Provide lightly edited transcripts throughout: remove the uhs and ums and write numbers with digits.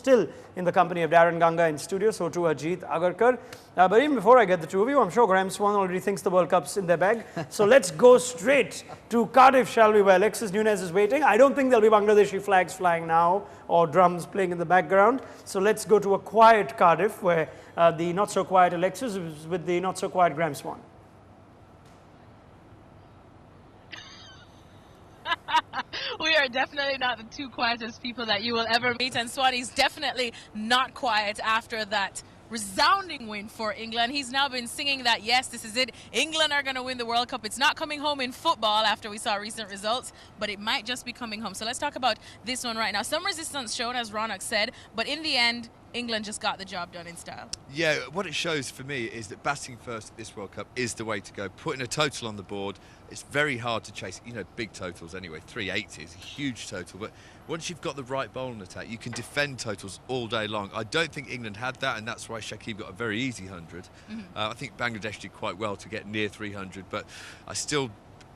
still in the company of Darren Ganga in studio, so too Ajit Agarkar. But even before I get the two of you, I'm sure Graeme Swann already thinks the World Cup's in their bag. So let's go straight to Cardiff, shall we, where Alexis Nunez is waiting. I don't think there'll be Bangladeshi flags flying now or drums playing in the background. So let's go to a quiet Cardiff, where the not-so-quiet Alexis is with the not-so-quiet Graeme Swann. We are definitely not the two quietest people that you will ever meet, and Swanny's definitely not quiet after that resounding win for England. He's now been singing that, yes, this is it, England are going to win the World Cup. It's not coming home in football after we saw recent results, but it might just be coming home. So let's talk about this one right now. Some resistance shown, as Ronak said, but in the end, England just got the job done in style. Yeah, what it shows for me is that batting first at this World Cup is the way to go. Putting a total on the board, it's very hard to chase, you know, big totals anyway. 380 is a huge total, but once you've got the right bowling attack, you can defend totals all day long. I don't think England had that, and that's why Shakib got a very easy 100. I think Bangladesh did quite well to get near 300, but I still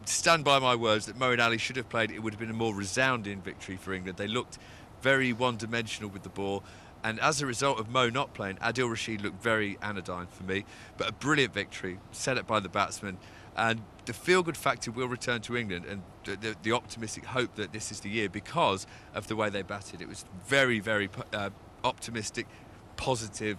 stand by my words that Moeen Ali should have played. It would have been a more resounding victory for England. They looked very one-dimensional with the ball. And as a result of Mo not playing, Adil Rashid looked very anodyne for me. But a brilliant victory, set up by the batsmen. And the feel-good factor will return to England, and the optimistic hope that this is the year because of the way they batted. It was very, very optimistic, positive,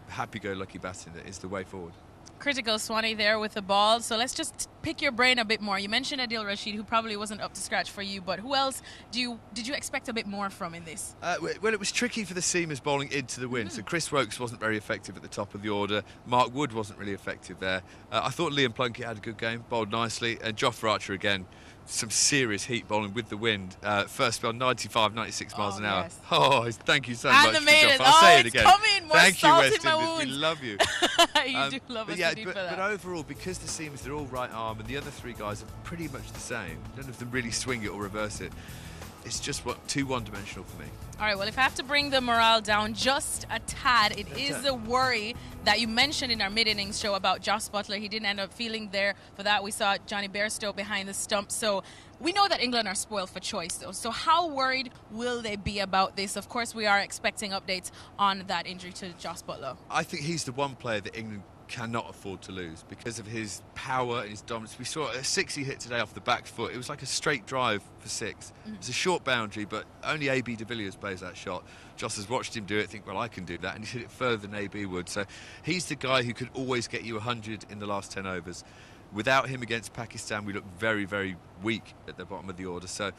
happy-go-lucky batting that is the way forward. Critical Swanee there with the ball. So let's just pick your brain a bit more. You mentioned Adil Rashid, who probably wasn't up to scratch for you, but who else did you expect a bit more from in this? Well, it was tricky for the seamers bowling into the wind. So Chris Wokes wasn't very effective at the top of the order. Mark Wood wasn't really effective there. I thought Liam Plunkett had a good game, bowled nicely, and JOFRA Archer again. Some serious heat bowling with the wind. First spell 95, 96 miles an hour. Yes. Oh, thank you so much. Animated. I'll say it again. Coming. More thank salt you, West in my Indies. wound. We love you. You do love us. Yeah, but overall, because the seamers, they're all right arm, and the other three guys are pretty much the same. None of them really swing it or reverse it. It's just too one-dimensional for me. All right, well, if I have to bring the morale down just a tad, it is the worry that you mentioned in our mid-innings show about Joss Buttler. He didn't end up feeling there for that. We saw Johnny Bairstow behind the stump. So we know that England are spoiled for choice, though. So how worried will they be about this? Of course, we are expecting updates on that injury to Joss Buttler. I think he's the one player that England cannot afford to lose because of his power and his dominance. We saw a 60 hit today off the back foot. It was like a straight drive for 6. It's a short boundary, but only AB de Villiers plays that shot. Joss has watched him do it, think, well, I can do that, and he's hit it further than AB would. So he's the guy who could always get you 100 in the last 10 overs. Without him against Pakistan, we look very, very weak at the bottom of the order. So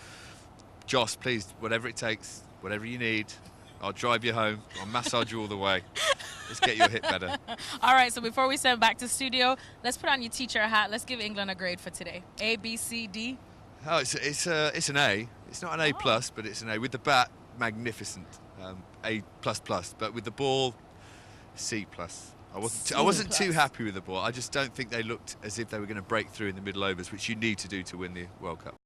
Joss, please, whatever it takes, whatever you need, I'll drive you home. I'll massage you all the way. Let's get you a hit better. All right, so before we send back to studio, let's put on your teacher hat. Let's give England a grade for today. A, B, C, D? Oh, it's an A. It's not an A+, but it's an A. With the bat, magnificent. A++. But with the ball, C+. I wasn't too happy with the ball. I just don't think they looked as if they were going to break through in the middle overs, which you need to do to win the World Cup.